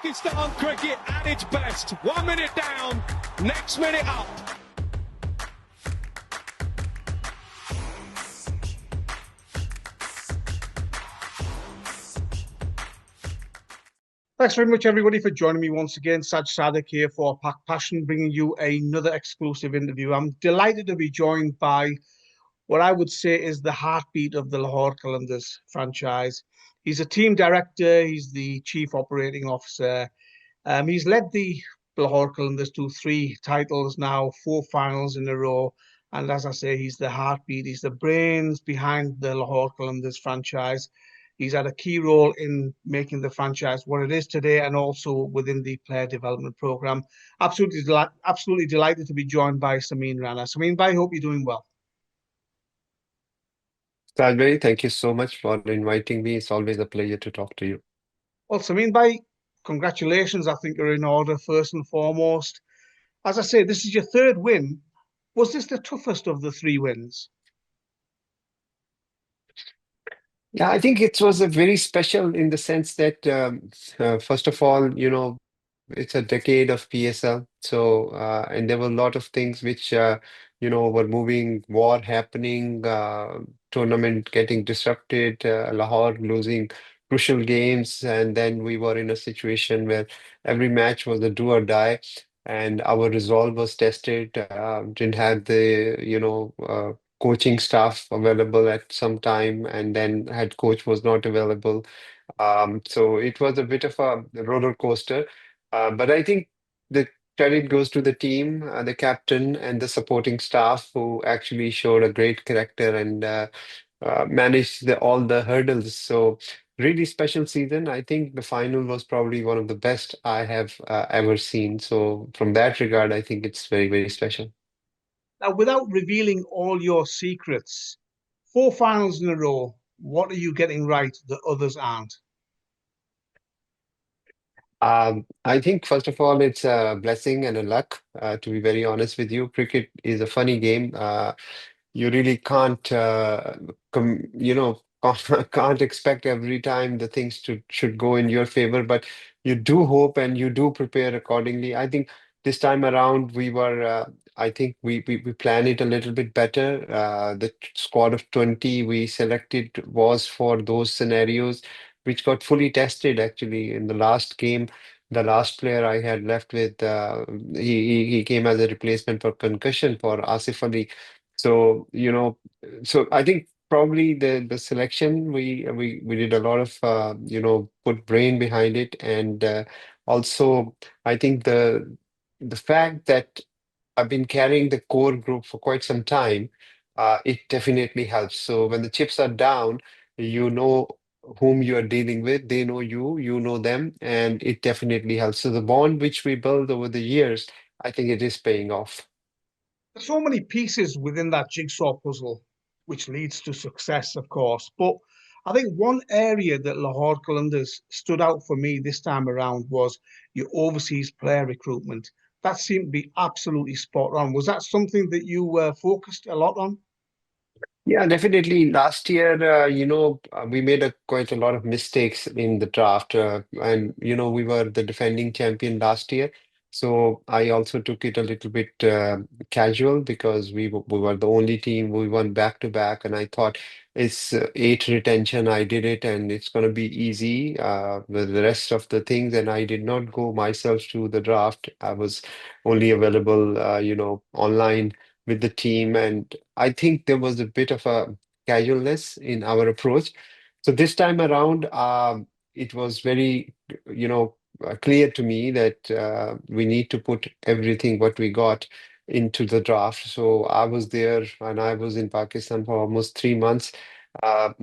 Pakistan cricket at its best. 1 minute down, next minute up. Thanks very much, everybody, for joining me once again. Saj Sadek here for Pack Passion, bringing you another exclusive interview. I'm delighted to be joined by what I would say is the heartbeat of the Lahore Qalandars franchise. He's a team director, he's the chief operating officer. He's led the Lahore Qalandars to 3 titles now, 4 finals in a row. And as I say, he's the heartbeat, he's the brains behind the Lahore Qalandars franchise. He's had a key role in making the franchise what it is today and also within the player development program. Absolutely delighted to be joined by Sameen Rana. Sameen, I hope you're doing well. Sadhbhai, thank you so much for inviting me. It's always a pleasure to talk to you. Well, Sameen, congratulations. I think you're in order first and foremost. As I say, this is your 3rd win. Was this the toughest of the 3 wins? Yeah, I think it was a very special in the sense that, first of all, it's a decade of PSL. So, and there were a lot of things which, were moving, war happening, tournament getting disrupted, Lahore losing crucial games. And then we were in a situation where every match was a do or die. And our resolve was tested. Didn't have the, coaching staff available at some time, and then head coach was not available. So it was a bit of a roller coaster. But I think the credit goes to the team, the captain, and the supporting staff who actually showed a great character and managed all the hurdles. So really special season. I think the final was probably one of the best I have ever seen. So from that regard, I think it's very, very special. Now, without revealing all your secrets, 4 finals in a row, what are you getting right that others aren't? I think first of all, it's a blessing and a luck. To be very honest with you, cricket is a funny game. You really can't, can't expect every time the things to should go in your favor, but you do hope and you do prepare accordingly. I think this time around I think we planned it a little bit better. The squad of 20 we selected was for those scenarios, which got fully tested actually in the last game. The last player I had left with, he came as a replacement for concussion for Asif Ali. So, so I think probably the selection we did a lot of put brain behind it, and also I think the fact that I've been carrying the core group for quite some time, it definitely helps. So when the chips are down, you know whom you are dealing with, they know you, you know them, and it definitely helps. So the bond which we build over the years, I think it is paying off. There's so many pieces within that jigsaw puzzle, which leads to success, of course. But I think one area that Lahore Qalandars stood out for me this time around was your overseas player recruitment. That seemed to be absolutely spot on. Was that something that you focused a lot on? Yeah, definitely. Last year, we made quite a lot of mistakes in the draft, and we were the defending champion last year. So I also took it a little bit casual because we were the only team we won back to back, and I thought it's 8 retention. I did it, and it's going to be easy with the rest of the things. And I did not go myself to the draft. I was only available, online with the team, and I think there was a bit of a casualness in our approach. So this time around, it was very, clear to me that we need to put everything what we got into the draft. So I was there and I was in Pakistan for almost 3 months.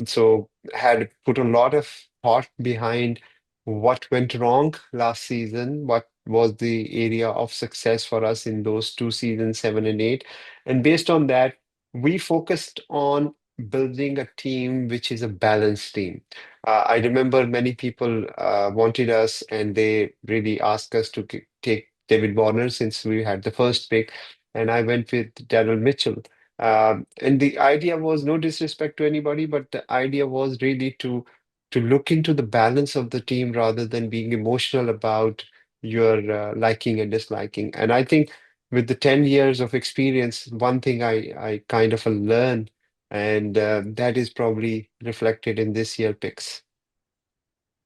So had put a lot of thought behind what went wrong last season, what was the area of success for us in those 2 seasons, 7 and 8. And based on that, we focused on building a team which is a balanced team. I remember many people wanted us and they really asked us to take David Warner since we had the first pick. And I went with Daryl Mitchell. And the idea was no disrespect to anybody, but the idea was really to to look into the balance of the team rather than being emotional about your liking and disliking. And I think with the 10 years of experience, one thing I kind of learn, and that is probably reflected in this year picks.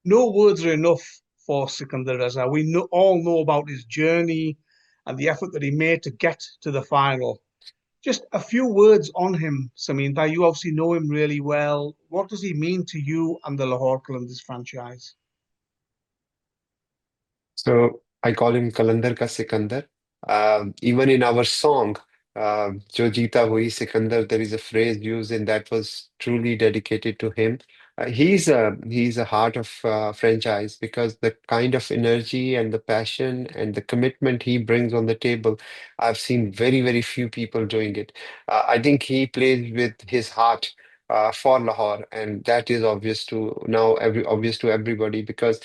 No words are enough for Sikandar Raza. We all know about his journey and the effort that he made to get to the final. Just a few words on him, Sameen. Bhai, you obviously know him really well. What does he mean to you and the Lahore Qalandars franchise? So I call him Qalandar ka Sikandar. Even in our song, Jo Jeeta Hui Sikandar, there is a phrase used, and that was truly dedicated to him. He's a heart of franchise because the kind of energy and the passion and the commitment he brings on the table, I've seen very few people doing it. I think he plays with his heart for Lahore, and that is obvious to everybody because.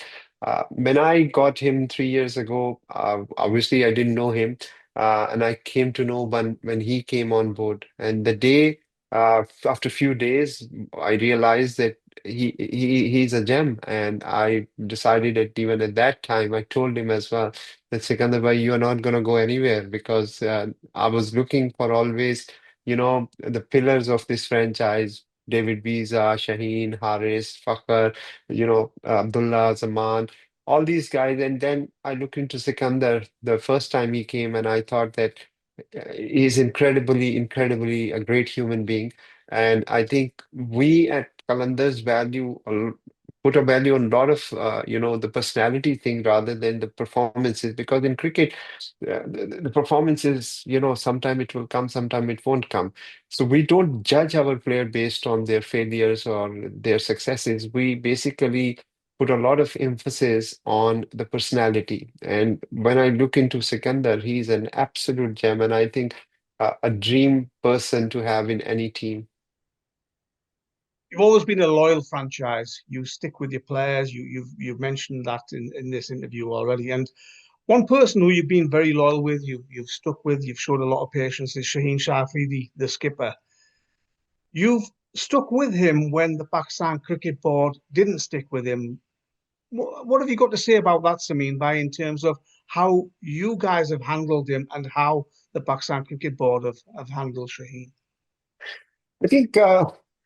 When I got him 3 years ago, obviously I didn't know him, and I came to know when he came on board. And the day after a few days, I realized that he's a gem, and I decided that even at that time, I told him as well that Sikandar bhai, you are not going to go anywhere because I was looking for always, the pillars of this franchise. David Visa, Shaheen, Haris, Fakhr, Abdullah, Zaman, all these guys. And then I looked into Sikandar the first time he came, and I thought that he's incredibly a great human being. And I think we at Qalandars put a value on a lot of, the personality thing rather than the performances. Because in cricket, the performances, sometime it will come, sometime it won't come. So we don't judge our player based on their failures or their successes. We basically put a lot of emphasis on the personality. And when I look into Sikandar, he's an absolute gem, and I think a dream person to have in any team. You've always been a loyal franchise. You stick with your players. You've mentioned that in this interview already. And one person who you've been very loyal with, you've stuck with, you've showed a lot of patience is Shaheen Afridi, the skipper. You've stuck with him when the Pakistan Cricket Board didn't stick with him. What have you got to say about that, Sameen, by in terms of how you guys have handled him and how the Pakistan Cricket Board have handled Shaheen? I think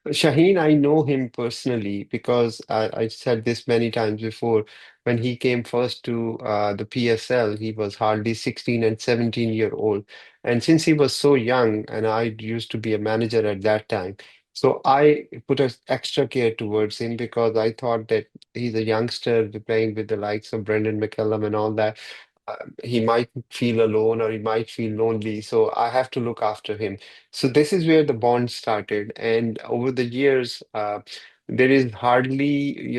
Shaheen, I know him personally because I said this many times before. When he came first to the PSL, he was hardly 16 and 17-year old. And since he was so young, and I used to be a manager at that time, so I put an extra care towards him because I thought that he's a youngster playing with the likes of Brendan McCullum and all that. He might feel alone or he might feel lonely. So I have to look after him. So this is where the bond started. And over the years, there is hardly,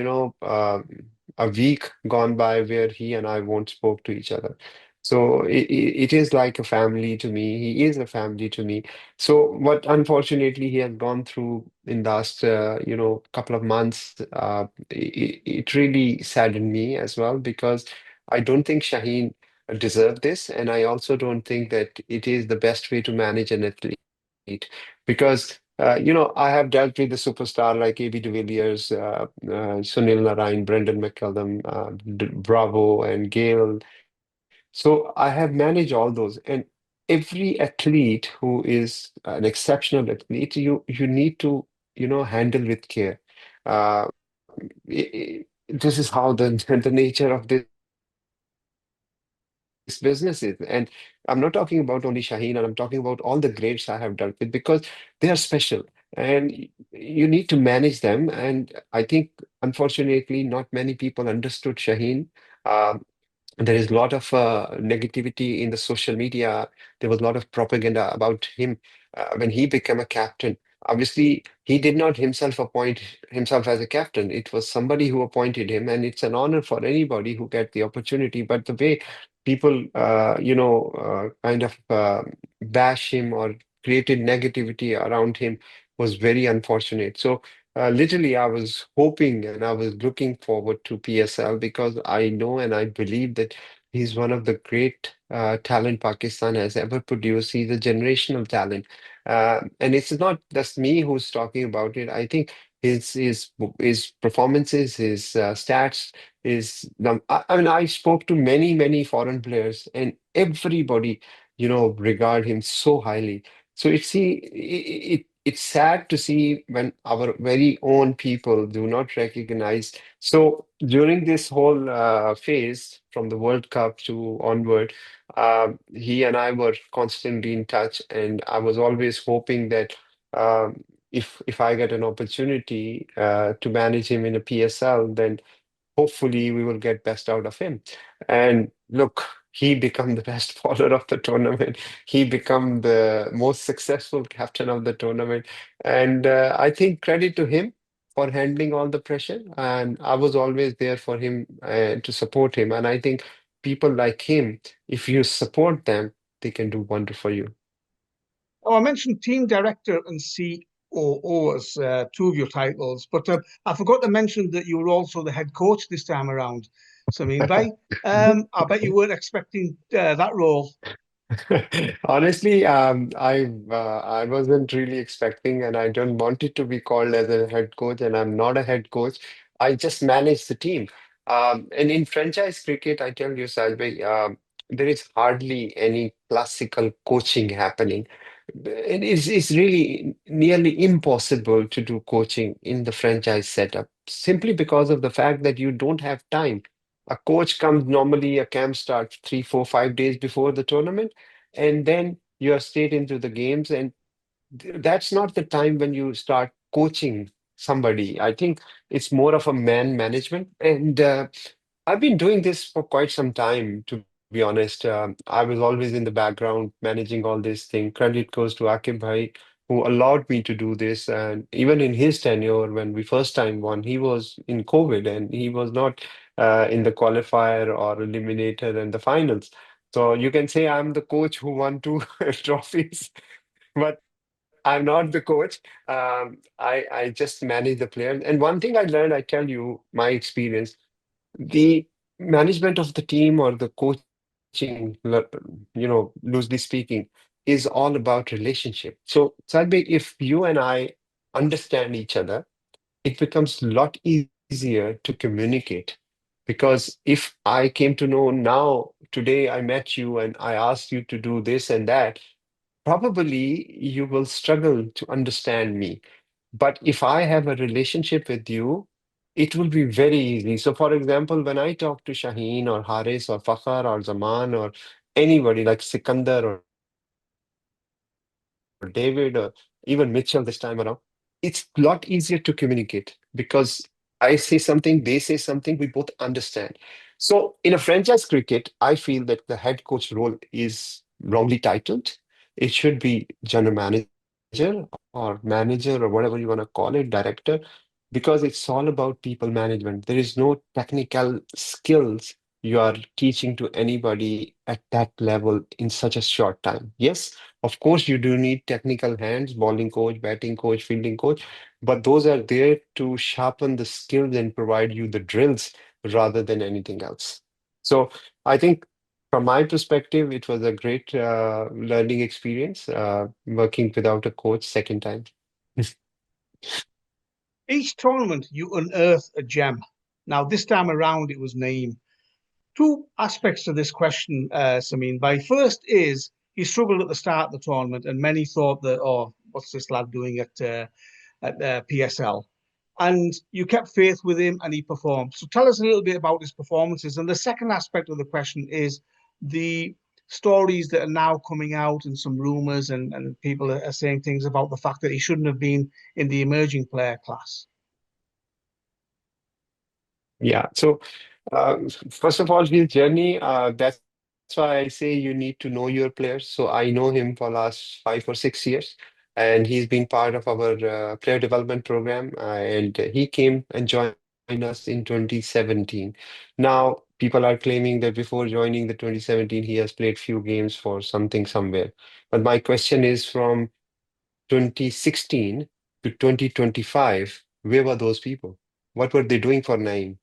a week gone by where he and I won't spoke to each other. So it is like a family to me. He is a family to me. So what unfortunately he has gone through in last, couple of months, it really saddened me as well because I don't think Shaheen deserve this. And I also don't think that it is the best way to manage an athlete because, I have dealt with the superstar like AB de Villiers, Sunil Narine, Brendan McCullum, Bravo, and Gale. So I have managed all those. And every athlete who is an exceptional athlete, you need to, handle with care. Uh, this is how the nature of this business is. And I'm not talking about only Shaheen, and I'm talking about all the greats I have dealt with because they are special and you need to manage them. And I think, unfortunately, not many people understood Shaheen. Um, there is a lot of negativity in the social media. There was a lot of propaganda about him when he became a captain. Obviously, he did not himself appoint himself as a captain. It was somebody who appointed him, and it's an honor for anybody who get the opportunity. But the way people, kind of bash him or created negativity around him was very unfortunate. So, literally, I was hoping and I was looking forward to PSL because I know and I believe that he's one of the great talent Pakistan has ever produced. He's a generational talent. And it's not just me who's talking about it. I think his performances, his stats, I mean, I spoke to many foreign players, and everybody, regard him so highly. So it's sad to see when our very own people do not recognize. So during this whole phase from the World Cup to onward, he and I were constantly in touch, and I was always hoping that if I get an opportunity to manage him in a PSL, then hopefully we will get best out of him. And look, he become the best bowler of the tournament. He become the most successful captain of the tournament. And I think credit to him for handling all the pressure. And I was always there for him to support him. And I think people like him, if you support them, they can do wonder for you. Oh, I mentioned team director and COO as two of your titles, but I forgot to mention that you were also the head coach this time around, Sameen Bhai. I bet you weren't expecting that role. Honestly, I wasn't really expecting, and I don't want it to be called as a head coach, and I'm not a head coach. I just manage the team. And in franchise cricket, I tell you, Sajbhai, there is hardly any classical coaching happening. It's really nearly impossible to do coaching in the franchise setup, simply because of the fact that you don't have time. A coach comes normally, a camp starts 3, 4, 5 days before the tournament, and then you are straight into the games, and that's not the time when you start coaching somebody. I think it's more of a man management, and I've been doing this for quite some time, to be honest. I was always in the background managing all this thing. Credit goes to Akib Bhai, who allowed me to do this. And even in his tenure, when we first time won, he was in COVID and he was not in the qualifier or eliminated in the finals. So you can say I'm the coach who won two trophies, but I'm not the coach. I just manage the players. And one thing I learned, I tell you my experience, the management of the team or the coaching, loosely speaking, is all about relationship. So, Sadbek, if you and I understand each other, it becomes a lot easier to communicate. Because if I came to know now, today I met you and I asked you to do this and that, probably you will struggle to understand me. But if I have a relationship with you, it will be very easy. So, for example, when I talk to Shaheen or Haris or Fakhar or Zaman or anybody like Sikandar or David or even Mitchell this time around, it's a lot easier to communicate because I say something, they say something, we both understand. So, in a franchise cricket, I feel that the head coach role is wrongly titled. It should be general manager or manager or whatever you want to call it, director, because it's all about people management. There is no technical skills you are teaching to anybody at that level in such a short time. Yes, of course, you do need technical hands, bowling coach, batting coach, fielding coach, but those are there to sharpen the skills and provide you the drills rather than anything else. So I think from my perspective, it was a great learning experience working without a coach second time. Each tournament, you unearth a gem. Now, this time around, it was Naeem. Two aspects to this question, Sameen. By first is he struggled at the start of the tournament, and many thought that, oh, what's this lad doing at PSL? And you kept faith with him, and he performed. So tell us a little bit about his performances. And the second aspect of the question is the stories that are now coming out, and some rumors, and people are saying things about the fact that he shouldn't have been in the emerging player class. Yeah. So, first of all, his journey, that's why I say you need to know your players. So I know him for last 5 or 6 years, and he's been part of our player development program, and he came and joined us in 2017. Now, people are claiming that before joining the 2017, he has played few games for something somewhere. But my question is from 2016 to 2025, where were those people? What were they doing for Naeem?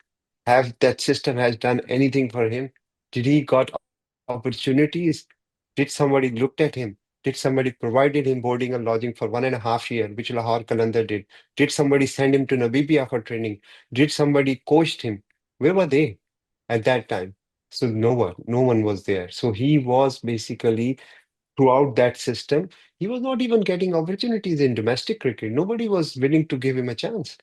Have that system has done anything for him? Did he got opportunities? Did somebody looked at him? Did Did somebody provided him boarding and lodging for 1.5 years, which Lahore Qalandar did? Did somebody send him to Namibia for training? Did somebody coached him? Where were they at that time? So no one was there. So he was basically throughout that system, he was not even getting opportunities in domestic cricket. Nobody was willing to give him a chance.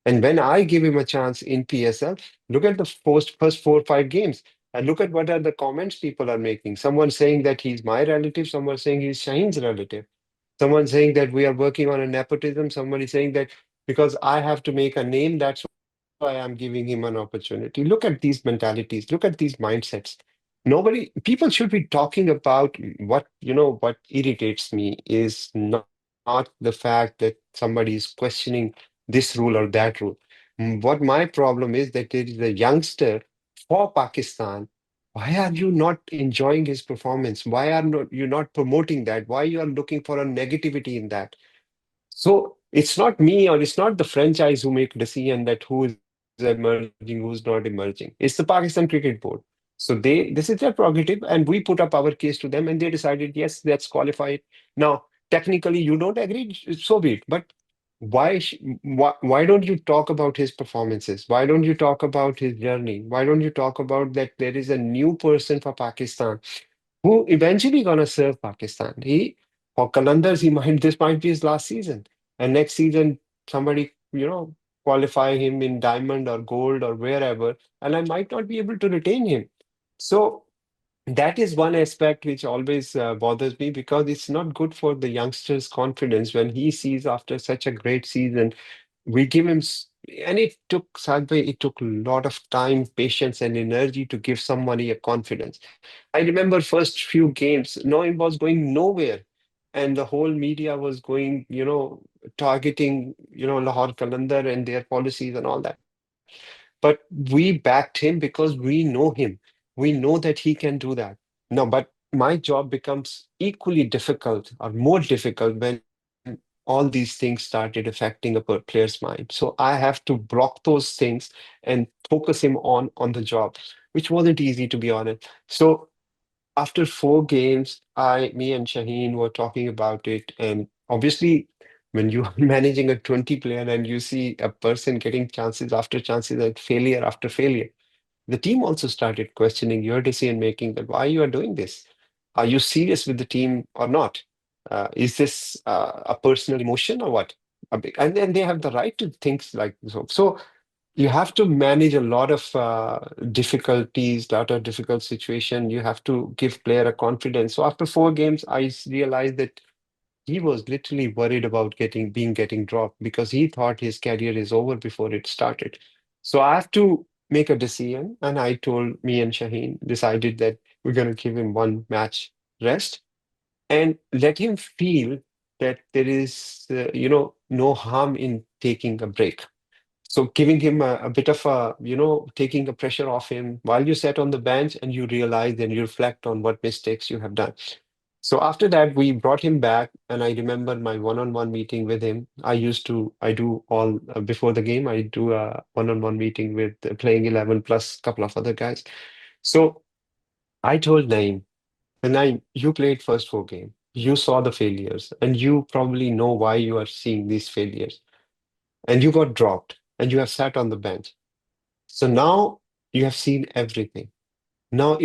And when I give him a chance in PSL, look at the first 4 or 5 games and look at what are the comments people are making. Someone saying that he's my relative, someone saying he's Shaheen's relative, someone saying that we are working on a nepotism, somebody saying that because I have to make a name, that's why I'm giving him an opportunity. Look at these mentalities, look at these mindsets. People should be talking about what irritates me is not the fact that somebody is questioning this rule or that rule. What my problem is that there is a youngster for Pakistan. Why are you not enjoying his performance? Why are not, you not promoting that? Why you are looking for a negativity in that? So it's not me or it's not the franchise who make decision that who is emerging, who's not emerging. It's the Pakistan Cricket Board. So this is their prerogative, and we put up our case to them, and they decided, yes, let's qualify it. Now, technically, you don't agree, so be it. But why don't you talk about his performances? Why don't you talk about his journey? Why don't you talk about that there is a new person for Pakistan who eventually gonna serve Pakistan? For Qalandars, this might be his last season, and next season somebody qualify him in diamond or gold or wherever, and I might not be able to retain him. So that is one aspect which always bothers me because it's not good for the youngster's confidence when he sees after such a great season we give him, and it took Sadhbhai, it took a lot of time, patience, and energy to give somebody a confidence. I remember first few games, Noim was going nowhere, and the whole media was going, targeting, Lahore Qalandar and their policies and all that. But we backed him because we know him. We know that he can do that. No, but my job becomes equally difficult or more difficult when all these things started affecting a player's mind. So I have to block those things and focus him on the job, which wasn't easy to be honest. So after 4 games, me and Shaheen were talking about it, and obviously, when you are managing a 20 player and you see a person getting chances after chances and failure after failure, the team also started questioning your decision making that why you are doing this. Are you serious with the team or not? Is this a personal emotion or what? And then they have the right to think like so. So you have to manage a lot of difficulties, lot of difficult situation. You have to give player a confidence. So after 4 games, realized that he was literally worried about getting dropped because he thought his career is over before it started. So I have to make a decision, and I told me and Shaheen decided that we're going to give him 1 match rest and let him feel that there is, no harm in taking a break. So giving him a bit of taking the pressure off him while you sit on the bench and you realize and you reflect on what mistakes you have done. So after that, we brought him back, and I remember my one-on-one meeting with him. I do all before the game. I do a one-on-one meeting with playing 11 plus couple of other guys. So I told Naeem, Naeem, you played first 4 games. You saw the failures, and you probably know why you are seeing these failures. And you got dropped, and you have sat on the bench. So now you have seen everything. Now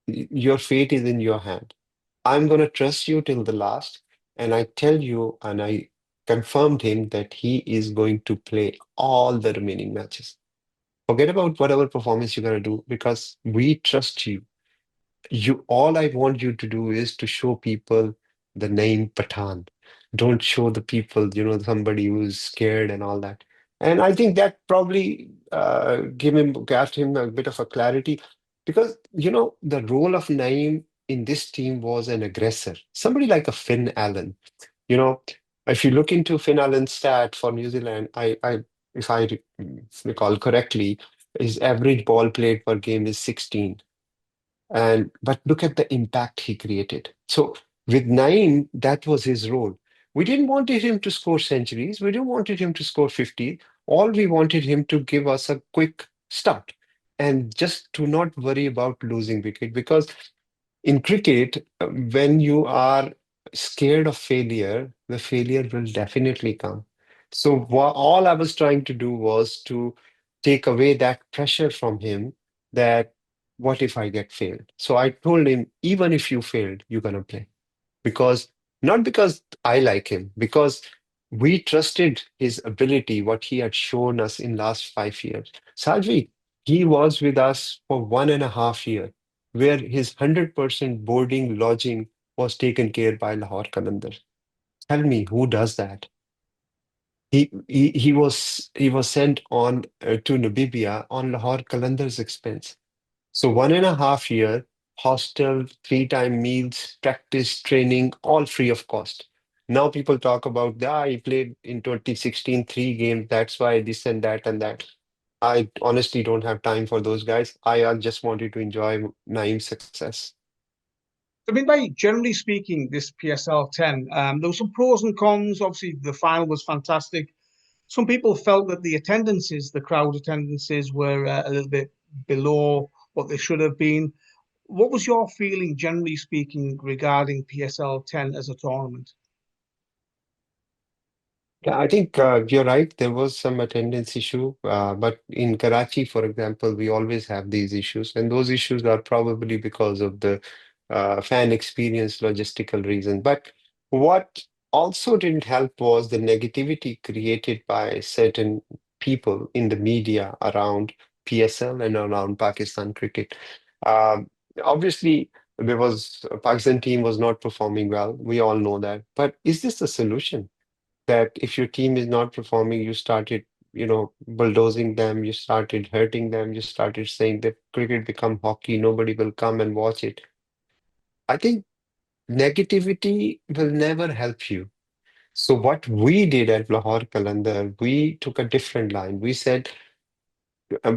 your fate is in your hand. I'm going to trust you till the last. And I tell you, and I confirmed him that he is going to play all the remaining matches. Forget about whatever performance you're going to do because we trust you. All I want you to do is to show people the name Pathan. Don't show the people, somebody who's scared and all that. And I think that probably got him a bit of a clarity because, the role of Naeem in this team was an aggressor, somebody like a Finn Allen. You know, if you look into Finn Allen's stat for New Zealand, if I recall correctly, his average ball played per game is 16, and but look at the impact he created. So with Naeem, that was his role. We didn't wanted him to score centuries. We didn't wanted him to score 50. All we wanted him to give us a quick start and just to not worry about losing wicket because in cricket, when you are scared of failure, the failure will definitely come. So all I was trying to do was to take away that pressure from him that what if I get failed? So I told him, even if you failed, you're gonna play. Because not because I like him, because we trusted his ability, what he had shown us in last 5 years. Sajvi, he was with us for 1.5 years, where his 100% boarding, lodging was taken care by Lahore Qalandars. Tell me, who does that? He was sent on to Namibia on Lahore Qalandars' expense. So 1.5 year, hostel, 3 time meals, practice, training, all free of cost. Now people talk about, he played in 2016 3 games, that's why this and that and that. I honestly don't have time for those guys. I just wanted to enjoy Naeem's success. I mean, by generally speaking, this PSL 10, there were some pros and cons. Obviously, the final was fantastic. Some people felt that the attendances, the crowd attendances, were a little bit below what they should have been. What was your feeling, generally speaking, regarding PSL 10 as a tournament? Yeah, I think you're right. There was some attendance issue, but in Karachi, for example, we always have these issues, and those issues are probably because of the fan experience, logistical reason. But what also didn't help was the negativity created by certain people in the media around PSL and around Pakistan cricket. Um, Obviously, there was Pakistan team was not performing well. We all know that. But is this the solution? That if your team is not performing, you started, bulldozing them, you started hurting them, you started saying that cricket become hockey, nobody will come and watch it. I think negativity will never help you. So what we did at Lahore Qalandar, we took a different line. We said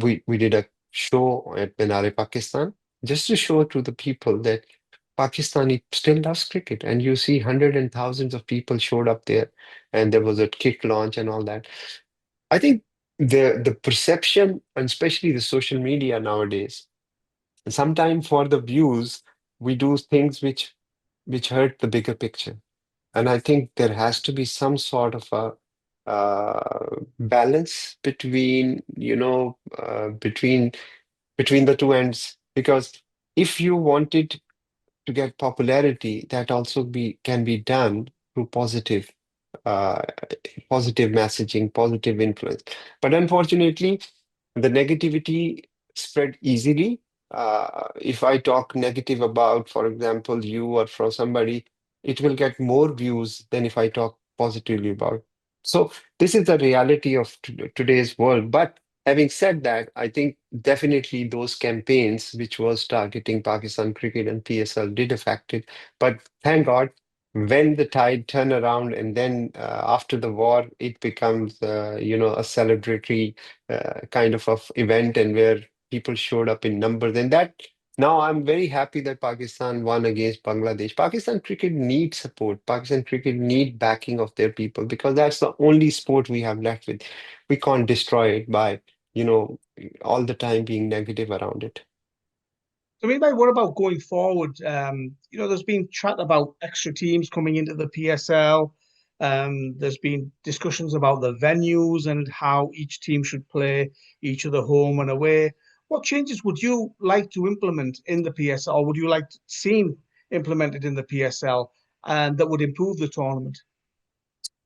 we did a show at Minare, Pakistan, just to show to the people that Pakistani still loves cricket. And you see hundreds and thousands of people showed up there, and there was a kit launch and all that. I think the perception, and especially the social media nowadays, sometimes for the views, we do things which hurt the bigger picture. And I think there has to be some sort of a balance between, between the two ends. Because if you wanted to get popularity, that also can be done through uh, positive messaging, positive influence. But unfortunately, the negativity spread easily. If I talk negative about, for example, you or from somebody, it will get more views than if I talk positively about. So this is the reality of today's world. But having said that, I think definitely those campaigns which was targeting Pakistan cricket and PSL did affect it. But thank God, when the tide turn around and then after the war, it becomes a celebratory kind of event and where people showed up in numbers. And that now I'm very happy that Pakistan won against Bangladesh. Pakistan cricket needs support. Pakistan cricket need backing of their people because that's the only sport we have left with. We can't destroy it by, you know, all the time being negative around it. So, I mean, by what about going forward? There's been chat about extra teams coming into the PSL. There's been discussions about the venues and how each team should play each other home and away. What changes would you like to implement in the PSL, or would you like to see implemented in the PSL, and that would improve the tournament?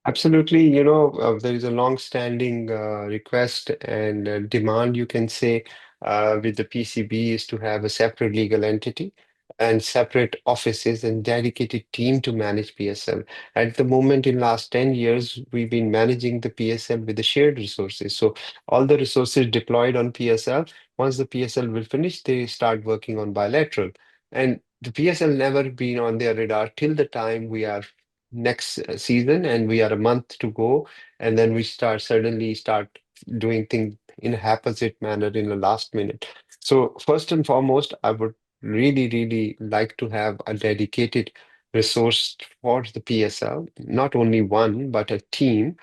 Absolutely, there is a long-standing request and demand, you can say, with the PCB is to have a separate legal entity and separate offices and dedicated team to manage PSL. At the moment, in last 10 years, we've been managing the PSL with the shared resources. So all the resources deployed on PSL, once the PSL will finish, they start working on bilateral. And the PSL never been on their radar till the time we are next season and we are a month to go and then we suddenly start doing things in a haphazard manner in the last minute. So first and foremost, I would really like to have a dedicated resource for the PSL, not only one but a team,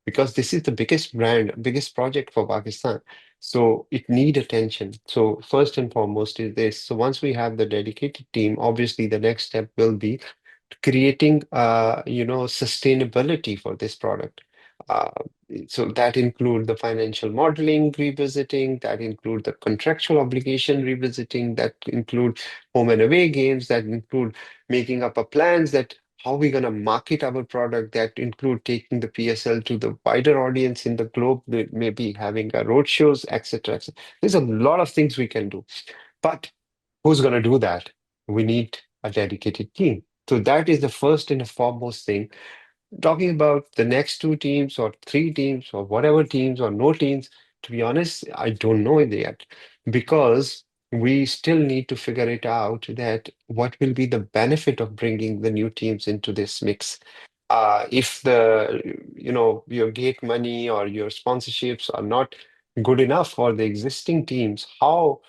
because this is the biggest brand, biggest project for Pakistan, so it need attention. So first and foremost is this. So once we have the dedicated team, obviously the next step will be creating, sustainability for this product. Uh, so that include the financial modeling revisiting, that include the contractual obligation revisiting, that include home and away games, that include making up a plans that how we're going to market our product, that include taking the PSL to the wider audience in the globe, maybe having a road shows, etc., etc. There's a lot of things we can do. But who's going to do that? We need a dedicated team. So that is the first and the foremost thing. Talking about the next two teams or three teams or whatever teams or no teams, to be honest, I don't know it yet because we still need to figure it out that what will be the benefit of bringing the new teams into this mix. If your gate money or your sponsorships are not good enough for the existing teams, how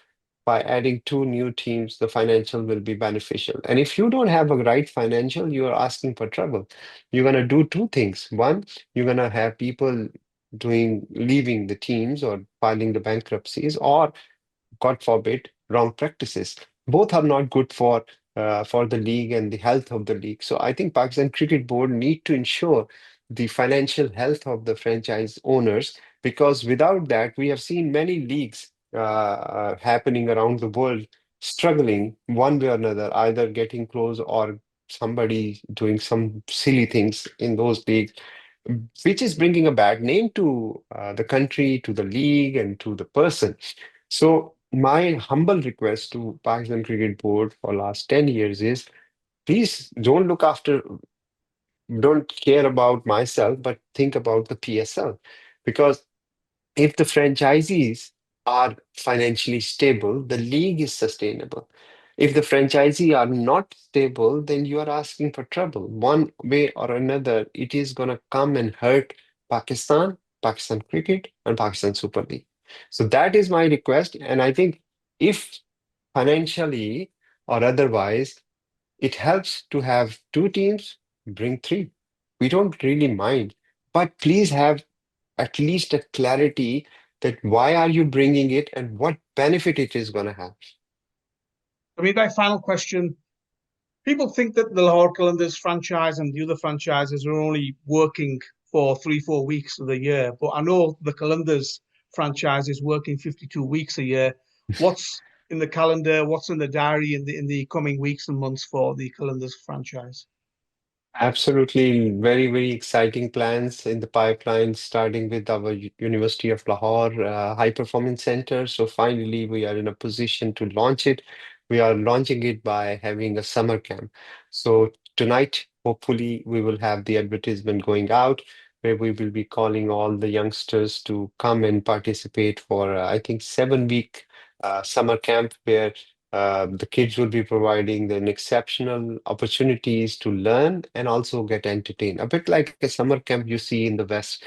by adding two new teams, the financial will be beneficial. And if you don't have a right financial, you are asking for trouble. You're going to do two things. One, you're going to have people leaving the teams or filing the bankruptcies, or God forbid, wrong practices. Both are not good for the league and the health of the league. So I think Pakistan Cricket Board need to ensure the financial health of the franchise owners, because without that, we have seen many leagues happening around the world struggling one way or another, either getting close or somebody doing some silly things in those leagues, which is bringing a bad name to the country, to the league, and to the person. So my humble request to Pakistan Cricket Board for last 10 years is please don't care about myself, but think about the PSL. Because if the franchisees are financially stable, the league is sustainable. If the franchisee are not stable, then you are asking for trouble. One way or another, it is going to come and hurt Pakistan, Pakistan cricket, and Pakistan Super League. So that is my request. And I think if financially or otherwise, it helps to have two teams, bring three. We don't really mind, but please have at least a clarity that why are you bringing it and what benefit it is going to have. I mean, my final question. People think that the Lahore Qalandars franchise and the other franchises are only working for 3, 4 weeks of the year. But I know the Qalandars franchise is working 52 weeks a year. What's in the calendar? What's in the diary in the coming weeks and months for the Qalandars franchise? Absolutely, very, very exciting plans in the pipeline, starting with our University of Lahore High Performance Center. So finally, we are in a position to launch it. We are launching it by having a summer camp. So tonight, hopefully, we will have the advertisement going out where we will be calling all the youngsters to come and participate for, I think, 7 week summer camp where the kids will be providing an exceptional opportunities to learn and also get entertained, a bit like a summer camp you see in the West.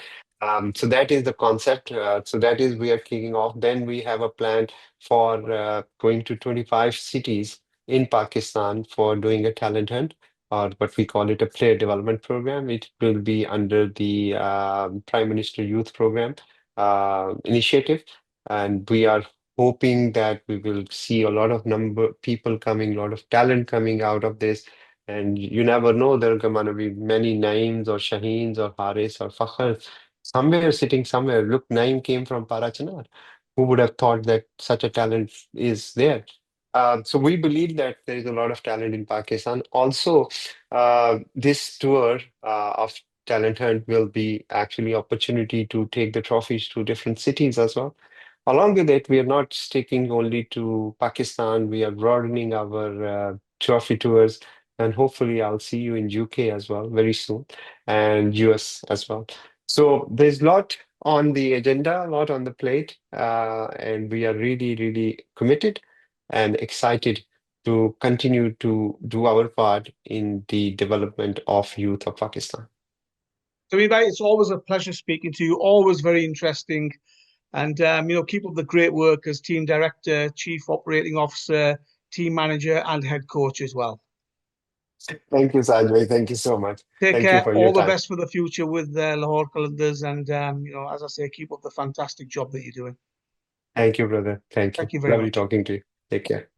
So that is the concept. So that is we are kicking off. Then we have a plan for going to 25 cities in Pakistan for doing a talent hunt, or what we call it a player development program. It will be under the Prime Minister Youth Program initiative, and we are hoping that we will see a lot of number people coming, a lot of talent coming out of this. And you never know, there are going to be many Naeems or Shaheens or Haris or Fakhr somewhere sitting somewhere. Look, Naeem came from Parachanar. Who would have thought that such a talent is there? So we believe that there is a lot of talent in Pakistan. Also, this tour of Talent Hunt will be actually opportunity to take the trophies to different cities as well. Along with it, we are not sticking only to Pakistan. We are broadening our trophy tours, and hopefully, I'll see you in UK as well very soon, and US as well. So there's a lot on the agenda, a lot on the plate, and we are really, really committed and excited to continue to do our part in the development of youth of Pakistan. So, it's always a pleasure speaking to you. Always very interesting. And keep up the great work as team director, chief operating officer, team manager, and head coach as well. Thank you, Sajway. Thank you so much. Take Thank you care. for your All the time. best for the future with Lahore Qalandars, and as I say, keep up the fantastic job that you're doing. Thank you, brother. Thank you. Thank you very Lovely much. talking to you. Take care.